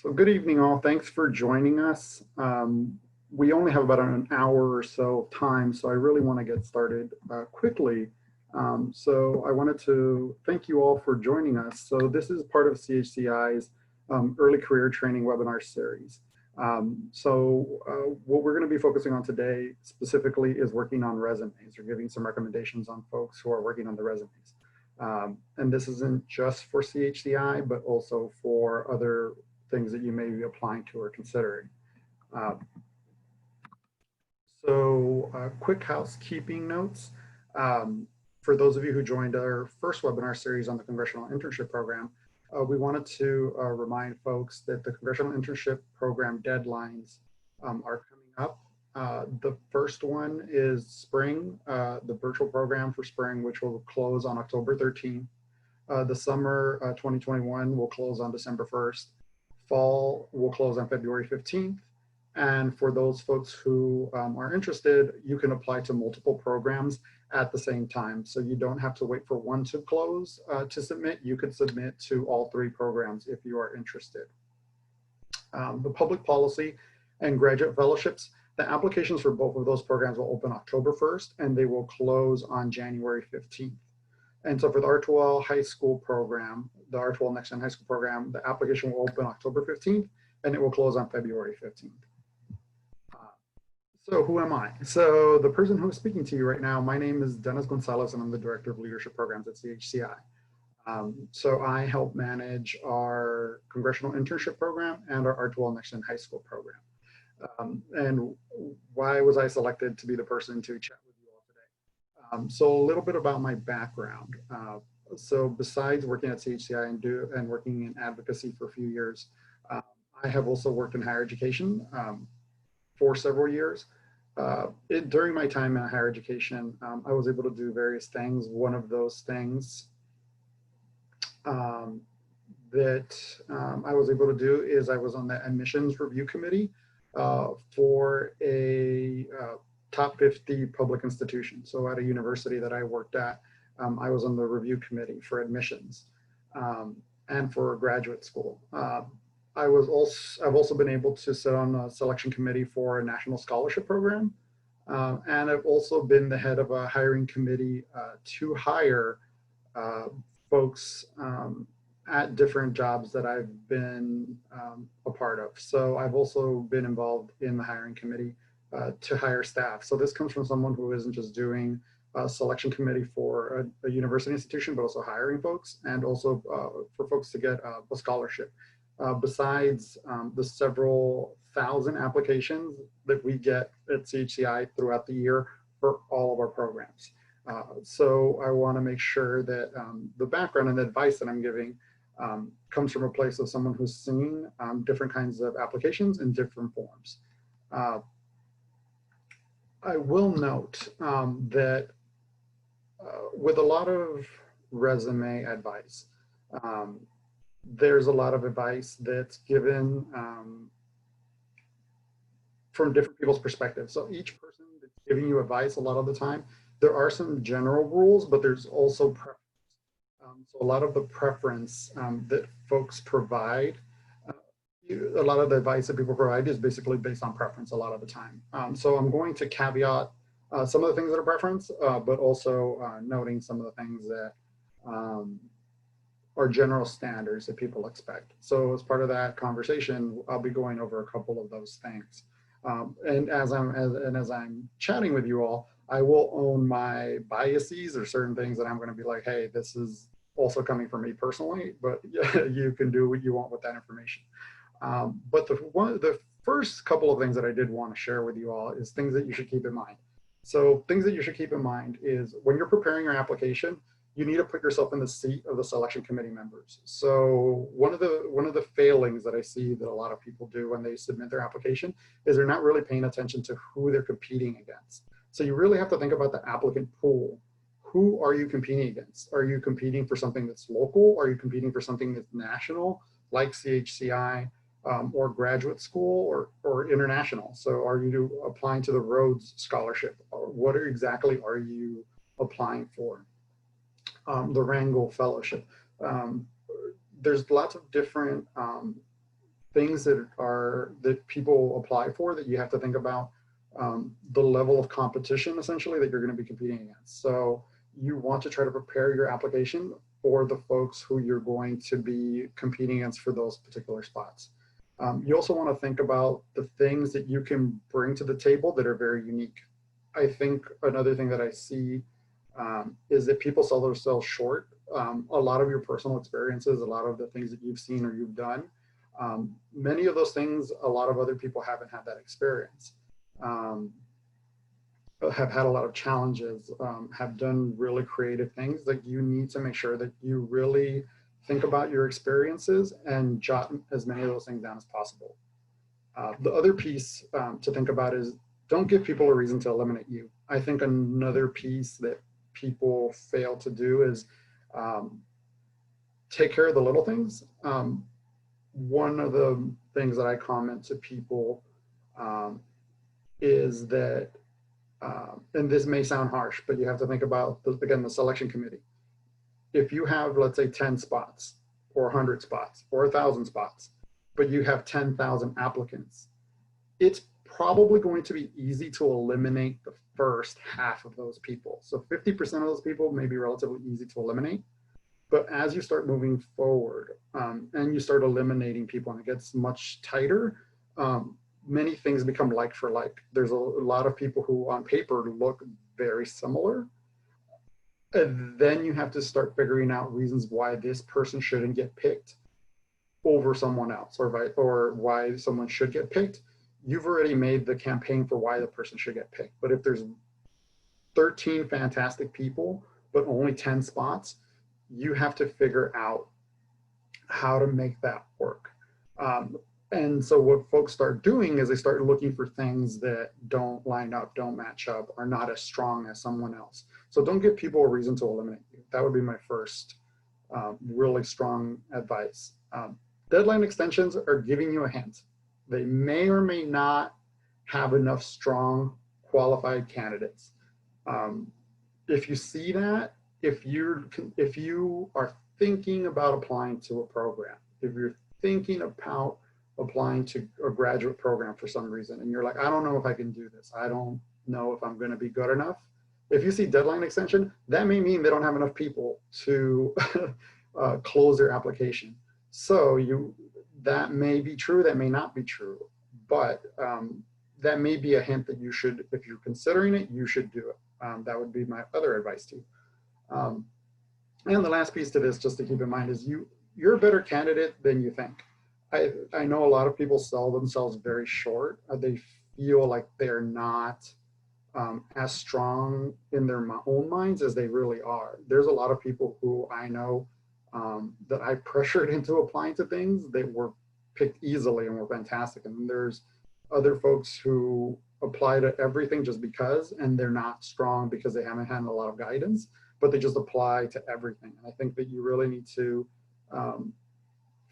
So good evening all, thanks for joining us. We only have about an hour or so of time, so I really want to get started quickly. So I wanted to thank you all for joining us. So this is part of CHCI's early career training webinar series. What we're going to be focusing on today specifically is working on resumes, or giving some recommendations on folks who are working on the resumes. And this isn't just for CHCI, but also for other things that you may be applying to or considering. Quick housekeeping notes. For those of you who joined our first webinar series on the Congressional Internship Program, we wanted to remind folks that the Congressional Internship Program deadlines are coming up. The first one is spring, the virtual program for spring, which will close on October 13th. The summer 2021 will close on December 1st. Fall will close on February 15th. And for those folks who are interested, you can apply to multiple programs at the same time. So you don't have to wait for one to close to submit. You could submit to all three programs if you are interested. The public policy and graduate fellowships, the applications for both of those programs will open October 1st and they will close on January 15th. And so for the R2L high school program, the R2L Next Gen High School program, the application will open October 15th and it will close on February 15th. So who am I? So the person who is speaking to you right now, my name is Dennis Gonzalez and I'm the Director of Leadership Programs at CHCI. So I help manage our Congressional Internship Program and our R2L Next Gen High School program. And why was I selected to be the person to chat with you all today? So a little bit about my background. So besides working at CHCI and working in advocacy for a few years, I have also worked in higher education for several years. During my time in higher education, I was able to do various things. One of those things that I was able to do is I was on the admissions review committee for a top 50 public institution. So at a university that I worked at, I was on the review committee for admissions and for graduate school. I've also been able to sit on a selection committee for a national scholarship program. And I've also been the head of a hiring committee to hire folks at different jobs that I've been a part of. So I've also been involved in the hiring committee to hire staff. So this comes from someone who isn't just doing a selection committee for a university institution, but also hiring folks and also for folks to get a scholarship. Besides the several thousand applications that we get at CHCI throughout the year for all of our programs. So I want to make sure that the background and the advice that I'm giving comes from a place of someone who's seen different kinds of applications in different forms. I will note that with a lot of resume advice, there's a lot of advice that's given from different people's perspectives. So each person that's giving you advice a lot of the time, there are some general rules, but there's also preference. So a lot of the preference that folks provide, a lot of the advice that people provide is basically based on preference a lot of the time. So I'm going to caveat some of the things that are preference, but also noting some of the things that are general standards that people expect. So as part of that conversation, I'll be going over a couple of those things. And as I'm chatting with you all, I will own my biases or certain things that I'm going to be like, hey, this is also coming from me personally, but you can do what you want with that information. But the first couple of things that I did want to share with you all is things that you should keep in mind. So things that you should keep in mind is when you're preparing your application, you need to put yourself in the seat of the selection committee members. So one of the failings that I see that a lot of people do when they submit their application is they're not really paying attention to who they're competing against. So you really have to think about the applicant pool. Who are you competing against? Are you competing for something that's local? Are you competing for something that's national, like CHCI or graduate school or international? So are you applying to the Rhodes Scholarship? Or what exactly are you applying for? The Rangel Fellowship. There's lots of different things that people apply for that you have to think about the level of competition essentially that you're going to be competing against. So you want to try to prepare your application for the folks who you're going to be competing against for those particular spots. You also want to think about the things that you can bring to the table that are very unique. I think another thing that I see is that people sell themselves short. A lot of your personal experiences, a lot of the things that you've seen or you've done, many of those things, a lot of other people haven't had that experience, have had a lot of challenges, have done really creative things. That you need to make sure that you really think about your experiences and jot as many of those things down as possible. The other piece to think about is don't give people a reason to eliminate you. I think another piece that people fail to do is take care of the little things. One of the things that I comment to people is that, and this may sound harsh, but you have to think about, again, the selection committee. If you have, let's say, 10 spots or 100 spots or 1,000 spots, but you have 10,000 applicants, it's probably going to be easy to eliminate the first half of those people. So 50% of those people may be relatively easy to eliminate. But as you start moving forward and you start eliminating people and it gets much tighter, many things become like for like. There's a lot of people who on paper look very similar. And then you have to start figuring out reasons why this person shouldn't get picked over someone else, or why someone should get picked. You've already made the campaign for why the person should get picked. But if there's 13 fantastic people, but only 10 spots, you have to figure out how to make that work. And so what folks start doing is they start looking for things that don't line up, don't match up, are not as strong as someone else. So don't give people a reason to eliminate you. That would be my first really strong advice. Deadline extensions are giving you a hint. They may or may not have enough strong qualified candidates. If you see that, if you are thinking about applying to a program, if you're thinking about applying to a graduate program for some reason, and you're like, I don't know if I can do this, I don't know if I'm going to be good enough. If you see deadline extension, that may mean they don't have enough people to close their application. So that may be true, that may not be true, but that may be a hint that you should, if you're considering it, you should do it. That would be my other advice to you. And the last piece to this, just to keep in mind, is you're a better candidate than you think. I know a lot of people sell themselves very short. They feel like they're not as strong in their own minds as they really are. There's a lot of people who I know that I pressured into applying to things that were picked easily and were fantastic. And then there's other folks who apply to everything just because, and they're not strong because they haven't had a lot of guidance, but they just apply to everything. And I think that you really need to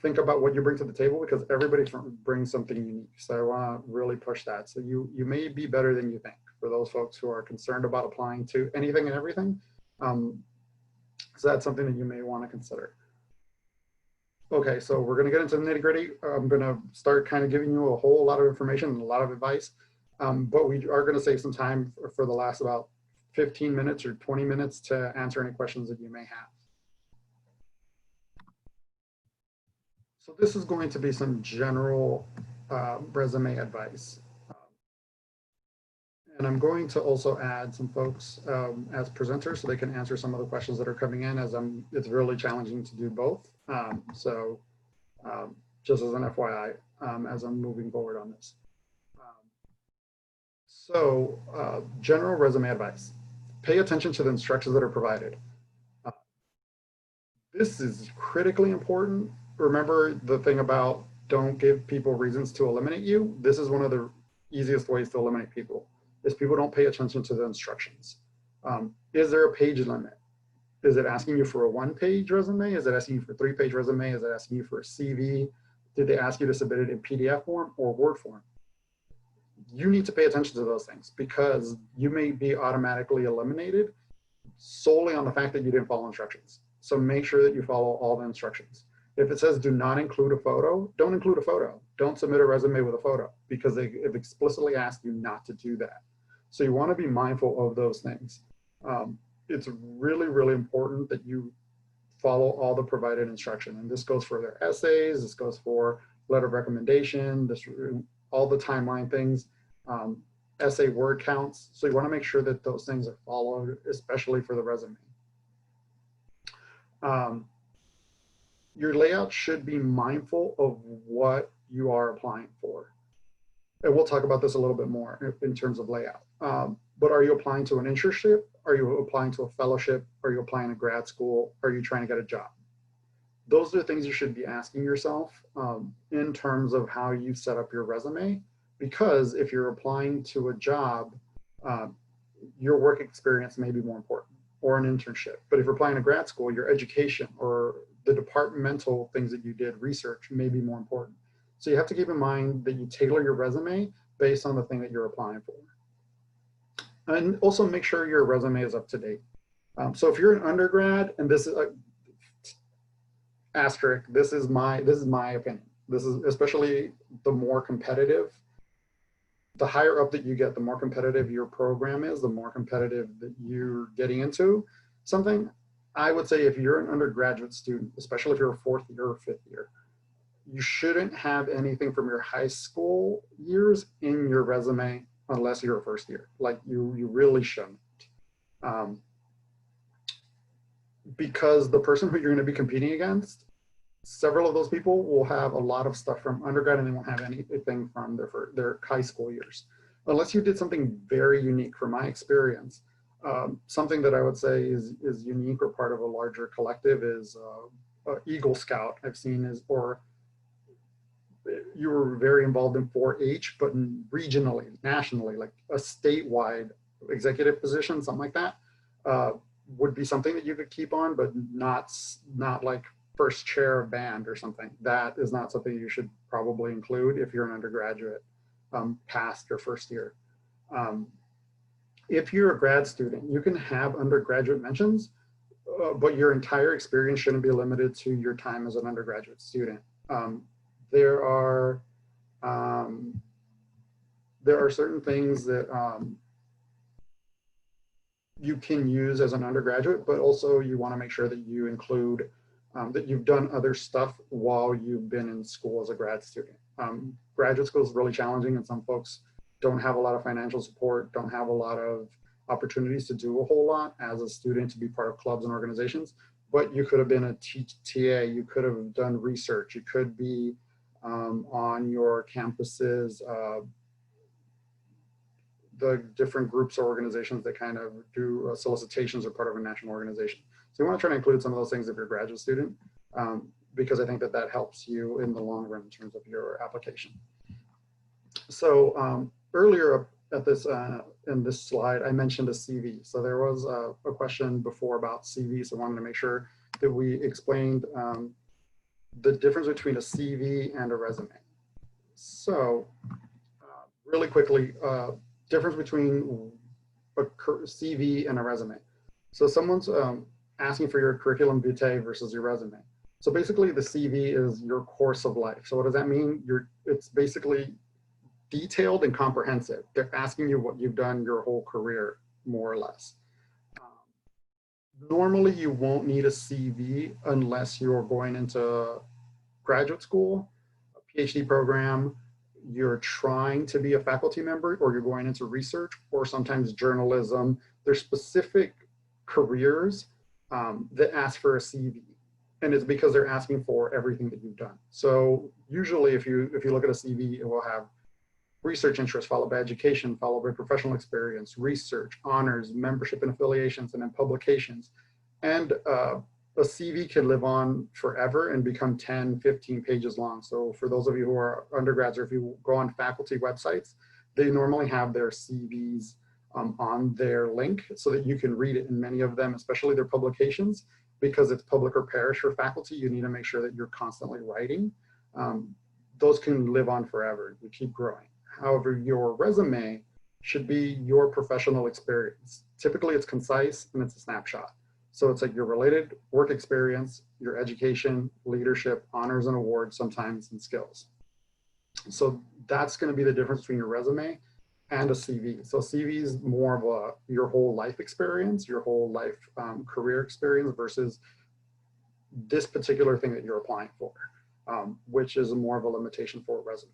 think about what you bring to the table, because everybody brings something unique. So I want to really push that. So you may be better than you think for those folks who are concerned about applying to anything and everything. So that's something that you may want to consider. Okay, so we're going to get into the nitty gritty. I'm going to start kind of giving you a whole lot of information and a lot of advice, but we are going to save some time for the last about 15 minutes or 20 minutes to answer any questions that you may have. So this is going to be some general resume advice. And I'm going to also add some folks as presenters so they can answer some of the questions that are coming in, as it's really challenging to do both. Just as an FYI, as I'm moving forward on this. General resume advice. Pay attention to the instructions that are provided. This is critically important. Remember the thing about don't give people reasons to eliminate you. This is one of the easiest ways to eliminate people, is people don't pay attention to the instructions. Is there a page limit? Is it asking you for a 1-page resume? Is it asking you for a 3-page resume? Is it asking you for a CV? Did they ask you to submit it in PDF form or Word form? You need to pay attention to those things, because you may be automatically eliminated solely on the fact that you didn't follow instructions. So make sure that you follow all the instructions. If it says do not include a photo, don't include a photo. Don't submit a resume with a photo because they've explicitly asked you not to do that. So you want to be mindful of those things. It's really, really important that you follow all the provided instruction. And this goes for their essays, this goes for letter of recommendation, all the timeline things, essay word counts. So you want to make sure that those things are followed, especially for the resume. Your layout should be mindful of what you are applying for. And we'll talk about this a little bit more in terms of layout. But are you applying to an internship? Are you applying to a fellowship? Are you applying to grad school? Are you trying to get a job? Those are the things you should be asking yourself in terms of how you set up your resume. Because if you're applying to a job, your work experience may be more important, or an internship. But if you're applying to grad school, your education or the departmental things that you did, research, may be more important. So you have to keep in mind that you tailor your resume based on the thing that you're applying for. And also make sure your resume is up to date. So if you're an undergrad, and this is a asterisk, this is my opinion. This is especially the more competitive, the higher up that you get, the more competitive your program is, the more competitive that you're getting into something. I would say if you're an undergraduate student, especially if you're a 4th year or 5th year, you shouldn't have anything from your high school years in your resume unless you're a 1st year. Like you really shouldn't. Because the person who you're going to be competing against, several of those people will have a lot of stuff from undergrad and they won't have anything from their high school years. Unless you did something very unique. From my experience, something that I would say is unique or part of a larger collective is Eagle Scout. I've seen or you were very involved in 4-H, but regionally, nationally, like a statewide executive position, something like that, would be something that you could keep on, but not like first chair of band or something. That is not something you should probably include if you're an undergraduate past your 1st year. If you're a grad student, you can have undergraduate mentions, but your entire experience shouldn't be limited to your time as an undergraduate student. There are certain things that you can use as an undergraduate, but also you want to make sure that you include that you've done other stuff while you've been in school as a grad student. Graduate school is really challenging, and some folks don't have a lot of financial support, don't have a lot of opportunities to do a whole lot as a student to be part of clubs and organizations. But you could have been a TA, you could have done research, you could be on your campuses, the different groups or organizations that kind of do solicitations or part of a national organization. So you want to try to include some of those things if you're a graduate student, because I think that helps you in the long run in terms of your application. So earlier at this in this slide, I mentioned a CV. So there was a question before about CV, so I wanted to make sure that we explained the difference between a CV and a resume. So really quickly, difference between a CV and a resume. So someone's asking for your curriculum vitae versus your resume. So basically the CV is your course of life. So what does that mean? It's basically detailed and comprehensive. They're asking you what you've done your whole career, more or less. Normally you won't need a CV unless you're going into graduate school, a PhD program, you're trying to be a faculty member, or you're going into research, or sometimes journalism. There's specific careers that ask for a CV, and it's because they're asking for everything that you've done. So usually if you look at a CV, it will have research interest followed by education, followed by professional experience, research, honors, membership and affiliations, and then publications. And a CV can live on forever and become 10, 15 pages long. So for those of you who are undergrads, or if you go on faculty websites, they normally have their CVs on their link so that you can read it in many of them, especially their publications, because it's public or parish for faculty. You need to make sure that you're constantly writing. Those can live on forever. You keep growing. However, your resume should be your professional experience. Typically it's concise and it's a snapshot. So it's like your related work experience, your education, leadership, honors and awards sometimes, and skills. So that's going to be the difference between your resume and a CV. So CV is more of your whole life experience, your whole life career experience versus this particular thing that you're applying for, which is more of a limitation for a resume.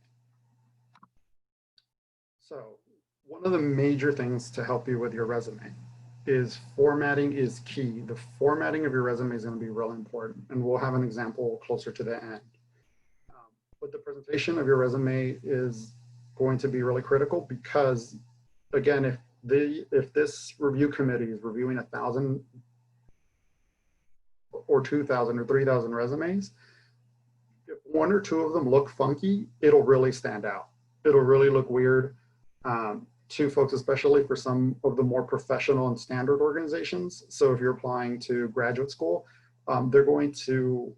So one of the major things to help you with your resume is formatting is key. The formatting of your resume is going to be really important, and we'll have an example closer to the end. But the presentation of your resume is going to be really critical because, again, if this review committee is reviewing 1,000 or 2,000 or 3,000 resumes, if one or two of them look funky, it'll really stand out. It'll really look weird to folks, especially for some of the more professional and standard organizations. So if you're applying to graduate school, they're going to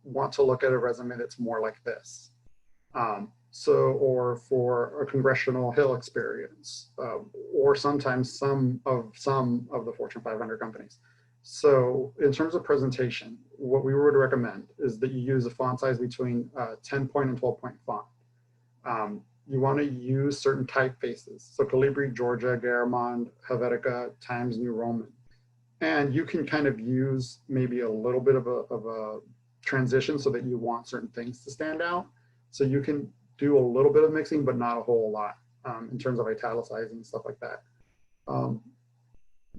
want to look at a resume that's more like this. Or for a Congressional Hill experience, or sometimes some of the Fortune 500 companies. So in terms of presentation, what we would recommend is that you use a font size between 10-point and 12-point font. You want to use certain typefaces. So Calibri, Georgia, Garamond, Helvetica, Times New Roman. And you can kind of use maybe a little bit of a transition so that you want certain things to stand out. So you can do a little bit of mixing, but not a whole lot in terms of italicizing and stuff like that.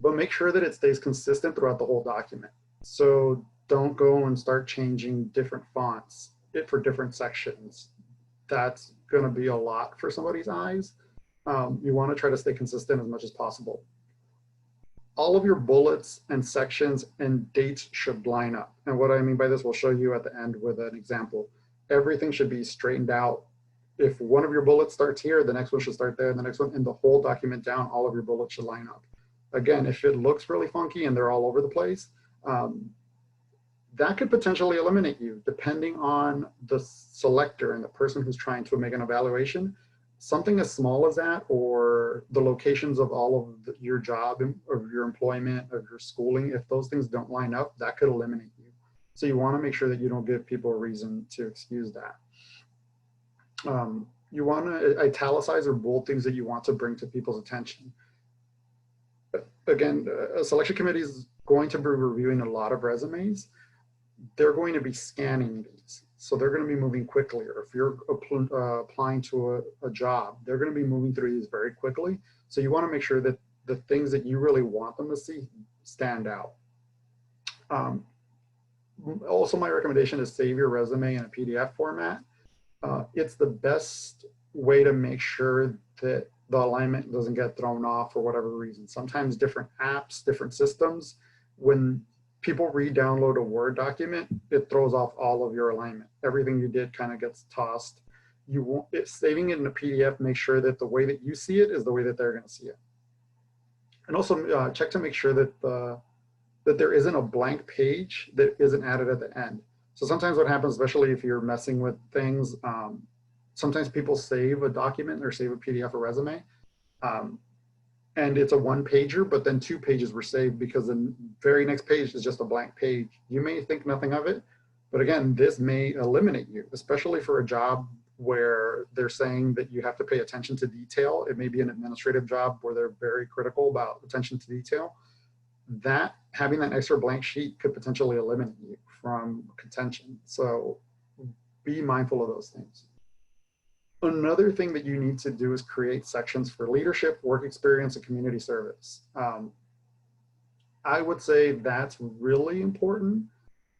But make sure that it stays consistent throughout the whole document. So don't go and start changing different fonts for different sections. That's going to be a lot for somebody's eyes. You want to try to stay consistent as much as possible. All of your bullets and sections and dates should line up. And what I mean by this, we'll show you at the end with an example. Everything should be straightened out. If one of your bullets starts here, the next one should start there, and the next one, and the whole document down, all of your bullets should line up. Again, if it looks really funky and they're all over the place, that could potentially eliminate you depending on the selector and the person who's trying to make an evaluation. Something as small as that, or the locations of all of your job, of your employment, of your schooling, if those things don't line up, that could eliminate you. So you want to make sure that you don't give people a reason to excuse that. You want to italicize or bold things that you want to bring to people's attention. Again, a selection committee is going to be reviewing a lot of resumes. They're going to be scanning these. So they're going to be moving quickly. Or if you're applying to a job, they're going to be moving through these very quickly. So you want to make sure that the things that you really want them to see stand out. Also, my recommendation is save your resume in a PDF format. It's the best way to make sure that the alignment doesn't get thrown off for whatever reason. Sometimes different apps, different systems, when people re-download a Word document, it throws off all of your alignment. Everything you did kind of gets tossed. Saving it in a PDF, make sure that the way that you see it is the way that they're going to see it. And also check to make sure that that there isn't a blank page that isn't added at the end. So sometimes what happens, especially if you're messing with things, sometimes people save a document or save a PDF or resume, and it's a one-pager, but then 2 pages were saved because the very next page is just a blank page. You may think nothing of it, but again, this may eliminate you, especially for a job where they're saying that you have to pay attention to detail. It may be an administrative job where they're very critical about attention to detail. That having that extra blank sheet could potentially eliminate you from contention. So be mindful of those things. Another thing that you need to do is create sections for leadership, work experience, and community service. I would say that's really important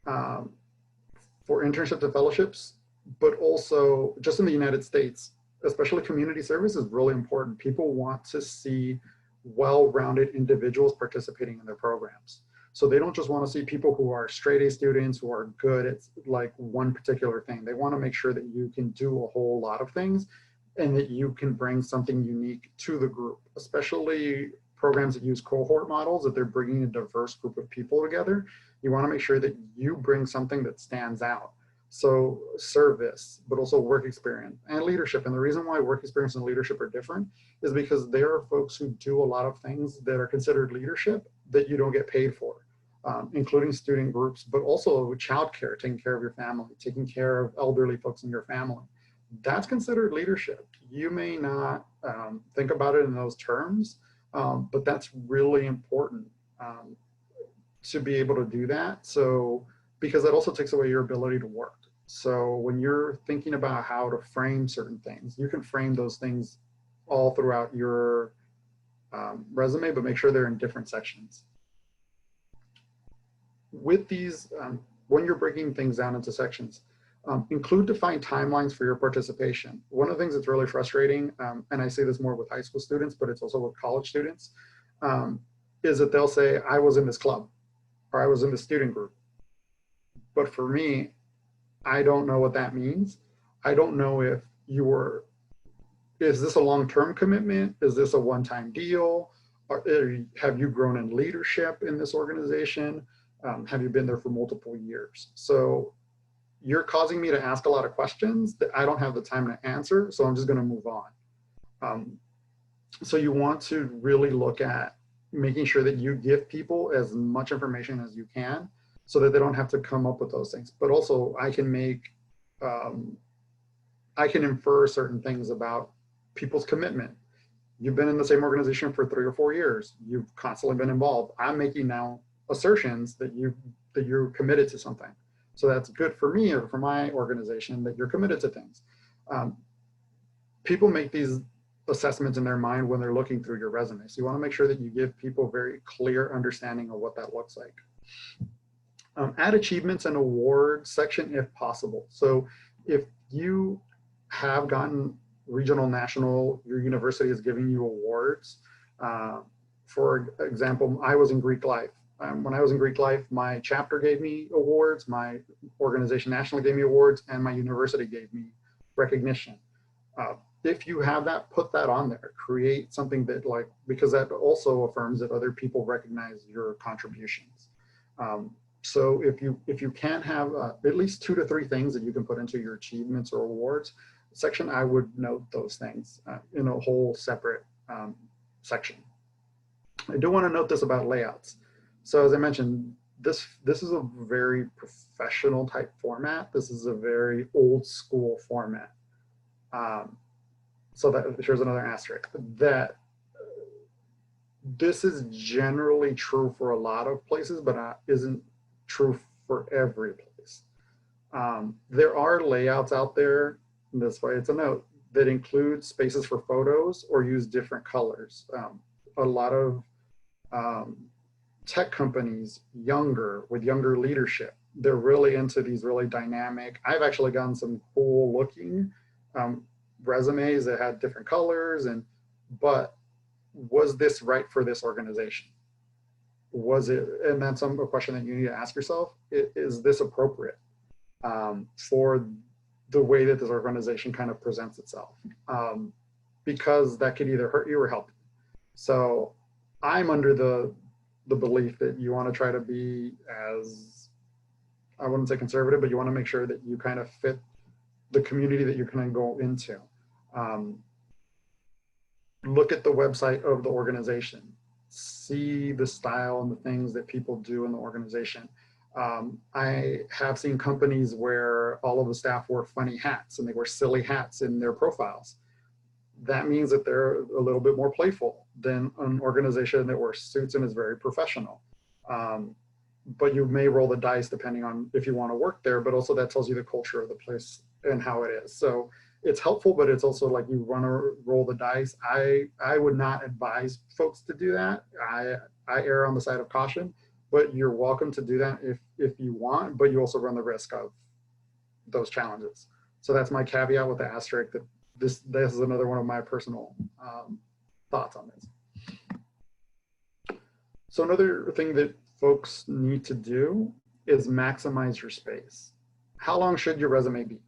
for internships and fellowships, but also just in the United States, especially community service is really important. People want to see well-rounded individuals participating in their programs. So they don't just want to see people who are straight A students who are good at like one particular thing. They want to make sure that you can do a whole lot of things and that you can bring something unique to the group, especially programs that use cohort models, that they're bringing a diverse group of people together. You want to make sure that you bring something that stands out. So service, but also work experience and leadership. And the reason why work experience and leadership are different is because there are folks who do a lot of things that are considered leadership that you don't get paid for. including student groups, but also childcare, taking care of your family, taking care of elderly folks in your family. That's considered leadership. You may not think about it in those terms, but that's really important to be able to do that. So, because that also takes away your ability to work. So when you're thinking about how to frame certain things, you can frame those things all throughout your resume, but make sure they're in different sections. With these, when you're breaking things down into sections, include defined timelines for your participation. One of the things that's really frustrating, and I say this more with high school students, but it's also with college students, is that they'll say, I was in this club, or I was in the student group. But for me, I don't know what that means. I don't know if you were, is this a long-term commitment? Is this a one-time deal? Or have you grown in leadership in this organization? Have you been there for multiple years? So you're causing me to ask a lot of questions that I don't have the time to answer, so I'm just gonna move on. So you want to really look at making sure that you give people as much information as you can so that they don't have to come up with those things. But also I can make, I can infer certain things about people's commitment. You've been in the same organization for 3 or 4 years. You've constantly been involved. I'm making now assertions that you're committed to something. So that's good for me or for my organization that you're committed to things. People make these assessments in their mind when they're looking through your resume. So you want to make sure that you give people very clear understanding of what that looks like. Add achievements and awards section if possible. So if you have gotten regional, national, your university is giving you awards. For example, I was in Greek life. When I was in Greek life, my chapter gave me awards, my organization nationally gave me awards, and my university gave me recognition. If you have that, put that on there. Create something that because that also affirms that other people recognize your contributions. So if you can't have at least 2 to 3 things that you can put into your achievements or awards section, I would note those things in a whole separate section. I do want to note this about layouts. So as I mentioned, this is a very professional type format. This is a very old school format. So that here's another asterisk. That this is generally true for a lot of places, but isn't true for every place. There are layouts out there, and this way it's a note, that include spaces for photos or use different colors. A lot of tech companies, with younger leadership, they're really into these really dynamic. I've actually gotten some cool looking resumes that had different colors, but was this right for this organization? Was it, and that's a question that you need to ask yourself, is this appropriate for the way that this organization kind of presents itself? Because that could either hurt you or help you. So I'm under the belief that you want to try to be as, I wouldn't say conservative, but you want to make sure that you kind of fit the community that you're going to go into. Look at the website of the organization, see the style and the things that people do in the organization. I have seen companies where all of the staff wear funny hats and they wear silly hats in their profiles. That means that they're a little bit more playful than an organization that wears suits and is very professional. But you may roll the dice depending on if you want to work there, but also that tells you the culture of the place and how it is. So it's helpful, but it's also like you want to roll the dice. I would not advise folks to do that. I err on the side of caution, but you're welcome to do that if you want, but you also run the risk of those challenges. So that's my caveat with the asterisk, that this is another one of my personal thoughts on this. So another thing that folks need to do is maximize your space. How long should your resume be?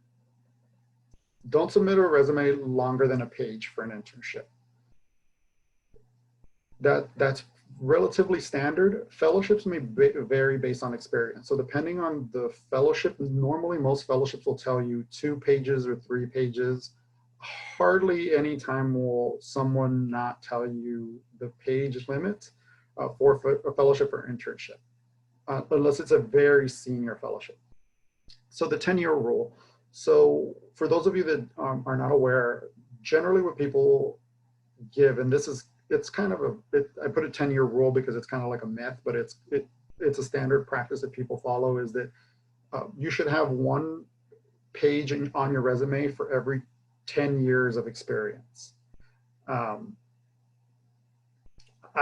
Don't submit a resume longer than a page for an internship. That's relatively standard. Fellowships may vary based on experience. So depending on the fellowship, normally most fellowships will tell you 2 pages or 3 pages. Hardly any time will someone not tell you the page limit for a fellowship or internship. unless it's a very senior fellowship. So the 10-year rule. So for those of you that are not aware, generally what people give, and it's kind of I put a 10-year rule because it's kind of like a myth, but it's a standard practice that people follow, is that you should have one page on your resume for every 10 years of experience. I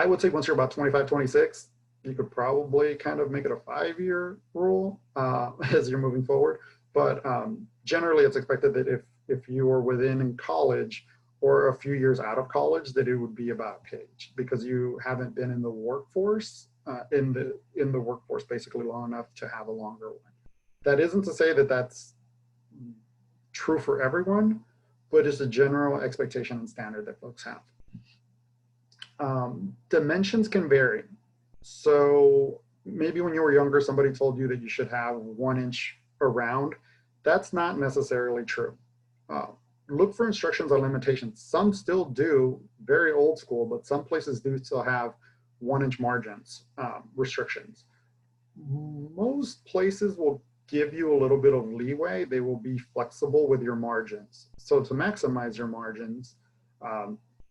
would say once you're about 25, 26, you could probably kind of make it a 5-year rule as you're moving forward. But generally it's expected that if you are within college or a few years out of college, that it would be about a page, because you haven't been in the workforce, in the workforce basically long enough to have a longer one. That isn't to say that that's true for everyone, but it's a general expectation and standard that folks have. Dimensions can vary. So maybe when you were younger, somebody told you that you should have 1 inch around. That's not necessarily true. Look for instructions on limitations. Some still do, very old school, but some places do still have 1 inch margins, restrictions. Most places will give you a little bit of leeway. They will be flexible with your margins. So to maximize your margins,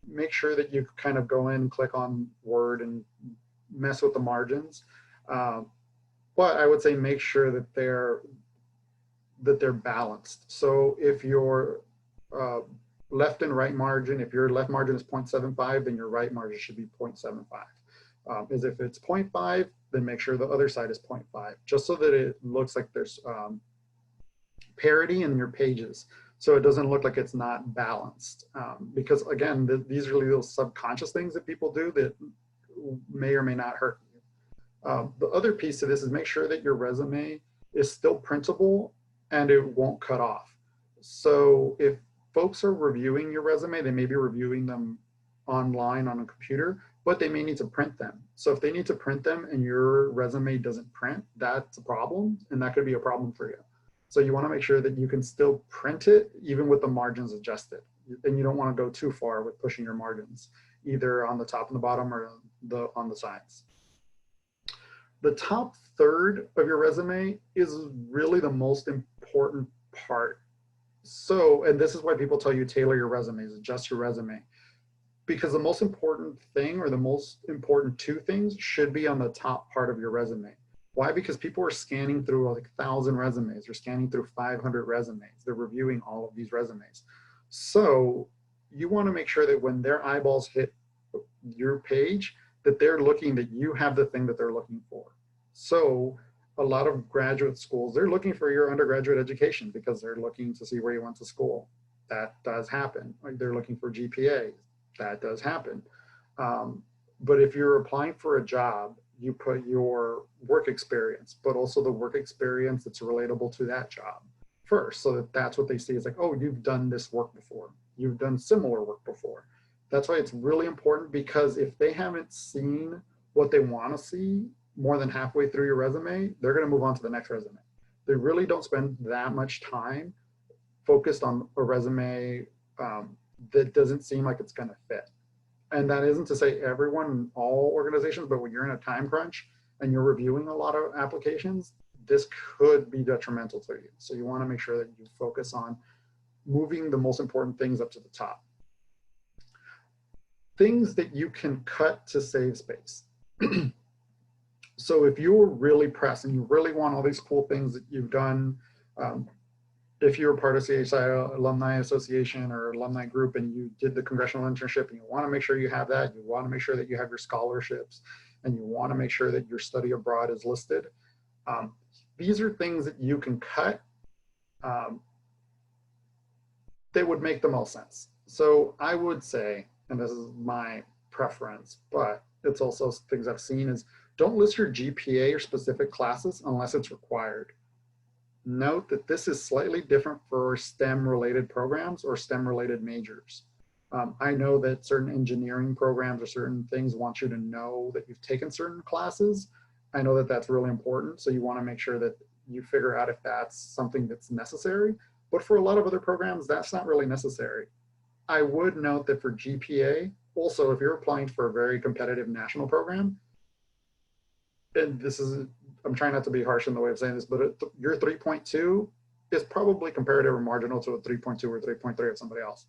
make sure that you kind of go in, click on Word and mess with the margins. But I would say make sure that they're balanced. So if your left and right margin, if your left margin is 0.75, then your right margin should be 0.75. As if it's 0.5, then make sure the other side is 0.5, just so that it looks like there's parity in your pages. So it doesn't look like it's not balanced. Because again, these are little subconscious things that people do that may or may not hurt you. The other piece of this is make sure that your resume is still printable and it won't cut off. So if folks are reviewing your resume, they may be reviewing them online on a computer, but they may need to print them. So if they need to print them and your resume doesn't print, that's a problem, and that could be a problem for you. So you want to make sure that you can still print it even with the margins adjusted. And you don't want to go too far with pushing your margins, either on the top and the bottom or on the sides. The top third of your resume is really the most important part. So, and this is why people tell you tailor your resumes, adjust your resume. Because the most important thing, or the most important 2 things, should be on the top part of your resume. Why? Because people are scanning through like 1,000 resumes. They're scanning through 500 resumes. They're reviewing all of these resumes. So you want to make sure that when their eyeballs hit your page, that they're looking, that you have the thing that they're looking for. So a lot of graduate schools, they're looking for your undergraduate education because they're looking to see where you went to school. That does happen. Like they're looking for GPA. That does happen. But if you're applying for a job, you put your work experience, but also the work experience that's relatable to that job first, so that that's what they see. It's like, oh, you've done this work before. You've done similar work before. That's why it's really important, because if they haven't seen what they want to see more than halfway through your resume, they're going to move on to the next resume. They really don't spend that much time focused on a resume that doesn't seem like it's going to fit. And that isn't to say everyone in all organizations, but when you're in a time crunch and you're reviewing a lot of applications, this could be detrimental to you. So you want to make sure that you focus on moving the most important things up to the top. Things that you can cut to save space. So if you're really pressed and you really want all these cool things that you've done, if you're a part of CHCI Alumni Association or Alumni Group and you did the Congressional Internship and you want to make sure you have that, you want to make sure that you have your scholarships, and you want to make sure that your study abroad is listed. These are things that you can cut. They would make the most sense. So I would say, and this is my preference, but it's also things I've seen, is don't list your GPA or specific classes unless it's required. Note that this is slightly different for STEM related programs or STEM related majors. I know that certain engineering programs or certain things want you to know that you've taken certain classes. I know that that's really important. So you want to make sure that you figure out if that's something that's necessary. But for a lot of other programs, that's not really necessary. I would note that for GPA, also, if you're applying for a very competitive national program, and this is I'm trying not to be harsh in the way of saying this, but your 3.2 is probably comparative or marginal to a 3.2 or 3.3 of somebody else.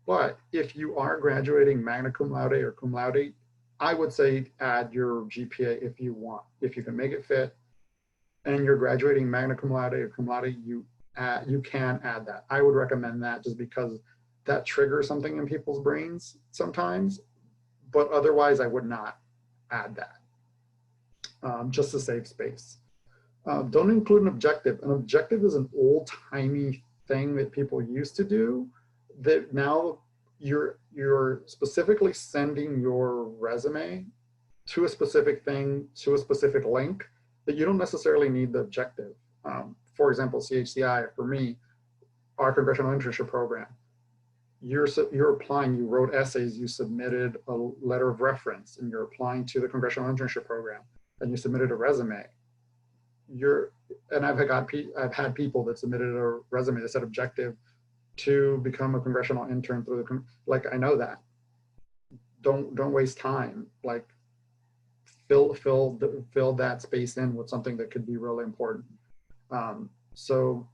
But if you are graduating magna cum laude or cum laude, I would say add your GPA if you want. If you can make it fit and you're graduating magna cum laude or cum laude, you can add that. I would recommend that just because that triggers something in people's brains sometimes, but otherwise I would not add that, just to save space. Don't include an objective. An objective is an old-timey thing that people used to do that now you're specifically sending your resume to a specific thing, to a specific link that you don't necessarily need the objective. For example, CHCI, for me, our Congressional Internship program, you're applying, you wrote essays, you submitted a letter of reference, and you're applying to the Congressional Internship program, and you submitted a resume. And I've had people that submitted a resume that said objective to become a congressional intern through the, like, I know that. Don't waste time. Like, fill that space in with something that could be really important. So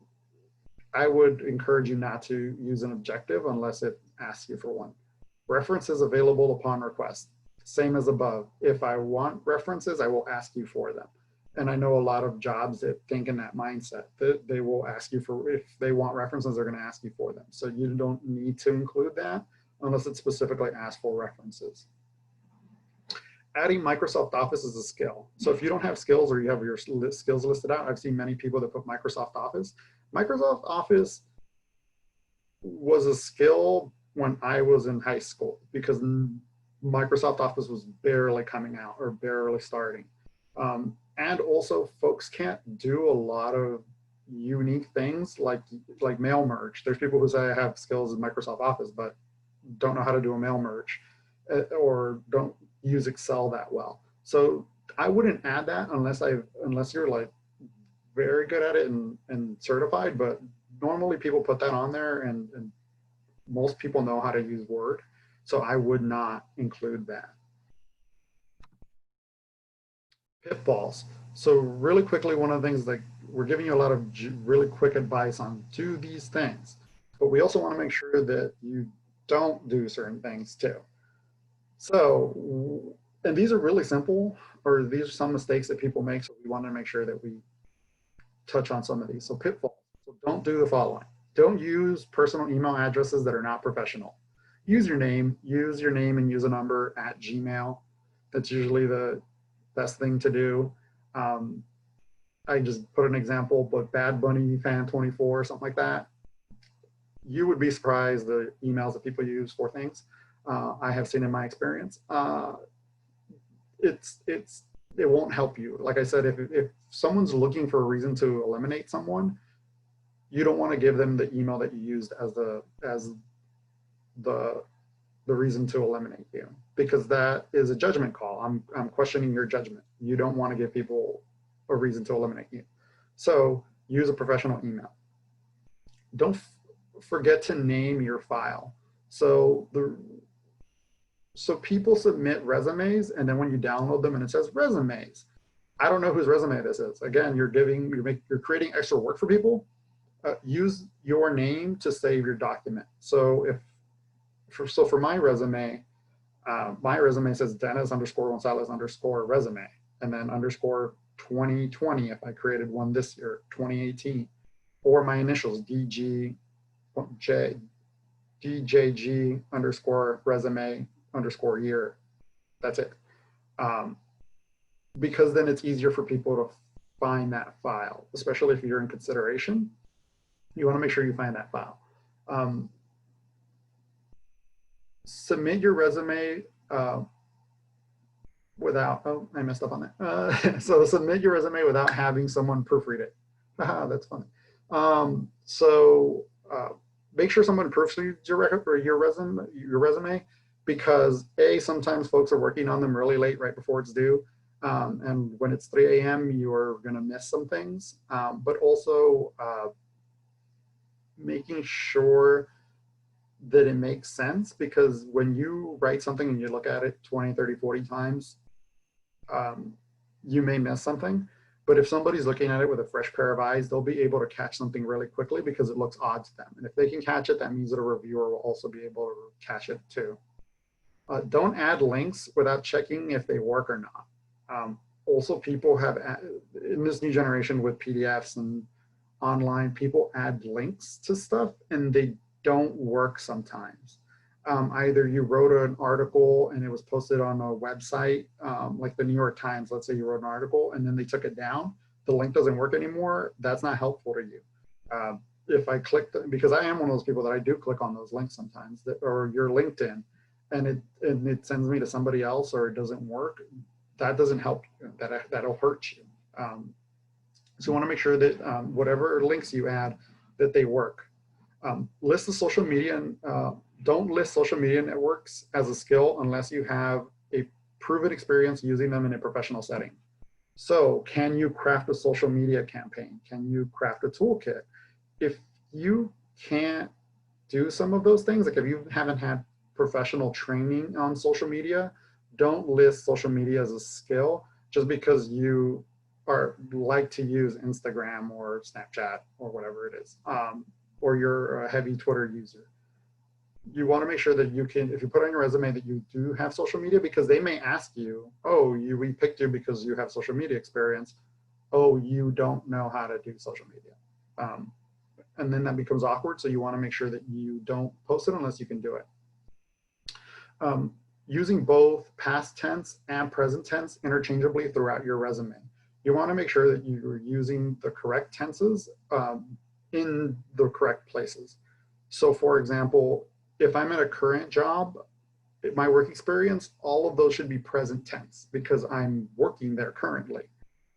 I would encourage you not to use an objective unless it asks you for one. References available upon request. Same as above. If I want references, I will ask you for them. And I know a lot of jobs that think in that mindset that they will ask you for, if they want references, they're going to ask you for them. So you don't need to include that unless it specifically asks for references. Adding Microsoft Office is a skill. So if you don't have skills or you have your skills listed out, I've seen many people that put Microsoft Office. Microsoft Office was a skill when I was in high school because Microsoft Office was barely coming out or barely starting. And also folks can't do a lot of unique things like mail merge. There's people who say I have skills in Microsoft Office, but don't know how to do a mail merge or don't use Excel that well. So I wouldn't add that unless you're like very good at it and certified, but normally people put that on there and most people know how to use Word. So I would not include that. Pitfalls. So really quickly, one of the things that we're giving you a lot of really quick advice on, do these things, but we also want to make sure that you don't do certain things too. So, and these are really simple, or these are some mistakes that people make. So we want to make sure that we touch on some of these. So pitfalls. So don't do the following. Don't use personal email addresses that are not professional. Use your name and use a number at Gmail. That's usually the best thing to do. I just put an example, but Bad Bunny fan 24, something like that. You would be surprised the emails that people use for things. I have seen in my experience. It won't help you. Like I said, if someone's looking for a reason to eliminate someone, you don't want to give them the email that you used as the reason to eliminate you, because that is a judgment call. I'm questioning your judgment. You don't want to give people a reason to eliminate you. So use a professional email. Don't forget to name your file. So people submit resumes, and then when you download them and it says resumes, I don't know whose resume this is. Again, you're creating extra work for people. Use your name to save your document. So for my resume says Dennis_Gonzalez_resume, and then _2020 if I created one this year, 2018, or my initials DJG_resume_year. That's it. Because then it's easier for people to find that file, especially if you're in consideration. You want to make sure you find that file. Submit your resume without, oh, I messed up on that. So submit your resume without having someone proofread it. That's funny. Make sure someone proofreads your resume, because sometimes folks are working on them really late, right before it's due. And when it's 3 a.m., you're going to miss some things, but also making sure that it makes sense, because when you write something and you look at it 20, 30, 40 times, you may miss something. But if somebody's looking at it with a fresh pair of eyes, they'll be able to catch something really quickly because it looks odd to them. And if they can catch it, that means that a reviewer will also be able to catch it too. Don't add links without checking if they work or not. Also, people have, in this new generation with PDFs and online, people add links to stuff and they don't work sometimes. Either you wrote an article and it was posted on a website, like the New York Times, let's say you wrote an article and then they took it down, the link doesn't work anymore, that's not helpful to you. If I click, because I am one of those people that I do click on those links sometimes, or your LinkedIn, and it sends me to somebody else or it doesn't work, that doesn't help you, that'll hurt you. So you wanna make sure that whatever links you add, that they work. List the social media and don't list social media networks as a skill unless you have a proven experience using them in a professional setting. So can you craft a social media campaign? Can you craft a toolkit? If you can't do some of those things, like if you haven't had professional training on social media, don't list social media as a skill just because you like to use Instagram or Snapchat or whatever it is, or you're a heavy Twitter user. You want to make sure that you can, if you put on your resume that you do have social media, because they may ask you, oh, we picked you because you have social media experience. Oh, you don't know how to do social media. And then that becomes awkward. So you want to make sure that you don't post it unless you can do it. Using both past tense and present tense interchangeably throughout your resume. You want to make sure that you're using the correct tenses in the correct places. So for example, if I'm at a current job, my work experience, all of those should be present tense because I'm working there currently.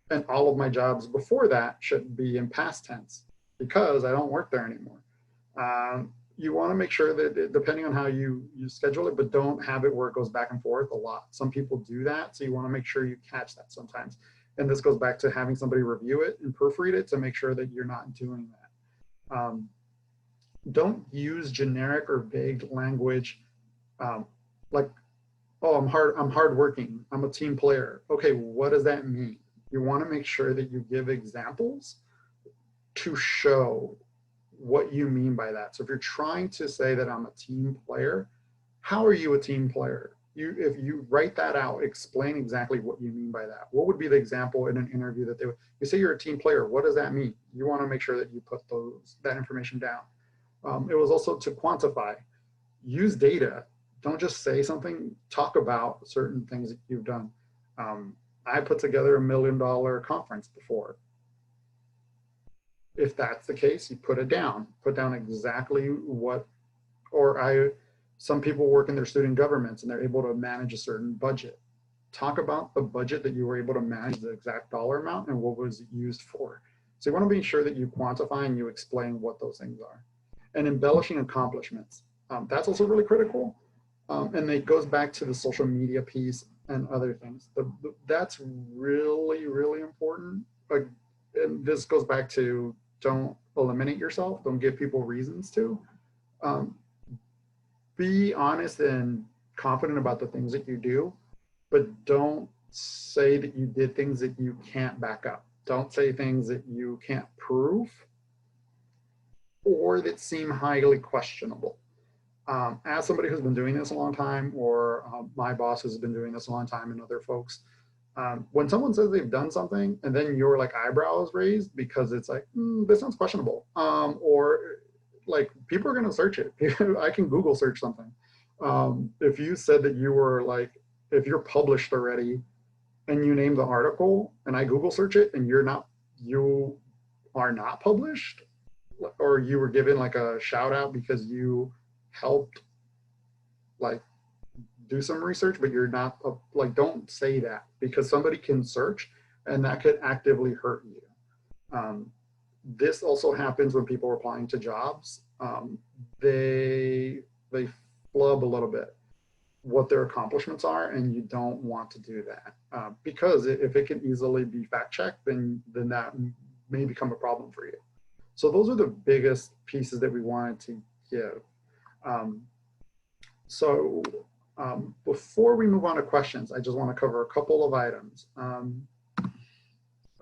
And all of my jobs before that should be in past tense because I don't work there anymore. You want to make sure that depending on how you schedule it, but don't have it where it goes back and forth a lot. Some people do that. So you want to make sure you catch that sometimes. And this goes back to having somebody review it and proofread it to make sure that you're not doing that. Don't use generic or vague language like, oh, I'm hardworking, I'm a team player. Okay, what does that mean? You want to make sure that you give examples to show what you mean by that. So if you're trying to say that I'm a team player, how are you a team player? If you write that out, explain exactly what you mean by that. What would be the example in an interview that you say you're a team player, what does that mean? You want to make sure that you put that information down. It was also to quantify, use data. Don't just say something, talk about certain things that you've done. I put together $1 million conference before. If that's the case, you put it down. Put down exactly what, some people work in their student governments and they're able to manage a certain budget. Talk about the budget that you were able to manage, the exact dollar amount and what was it used for. So you want to be sure that you quantify and you explain what those things are. And embellishing accomplishments. That's also really critical. And it goes back to the social media piece and other things. That's really, really important. And this goes back to don't eliminate yourself. Don't give people reasons to. Be honest and confident about the things that you do, but don't say that you did things that you can't back up. Don't say things that you can't prove or that seem highly questionable. As somebody who's been doing this a long time, or my boss has been doing this a long time and other folks, when someone says they've done something and then your like eyebrows raised because it's like, this sounds questionable, or like people are going to search it. I can Google search something. If you said that you were like, if you're published already and you name the article and I Google search it and you are not published, or you were given like a shout out because you helped like do some research, but you're not like, don't say that because somebody can search and that could actively hurt you. This also happens when people are applying to jobs. They flub a little bit what their accomplishments are, and you don't want to do that because if it can easily be fact checked, then that may become a problem for you. So those are the biggest pieces that we wanted to give. Before we move on to questions, I just want to cover a couple of items.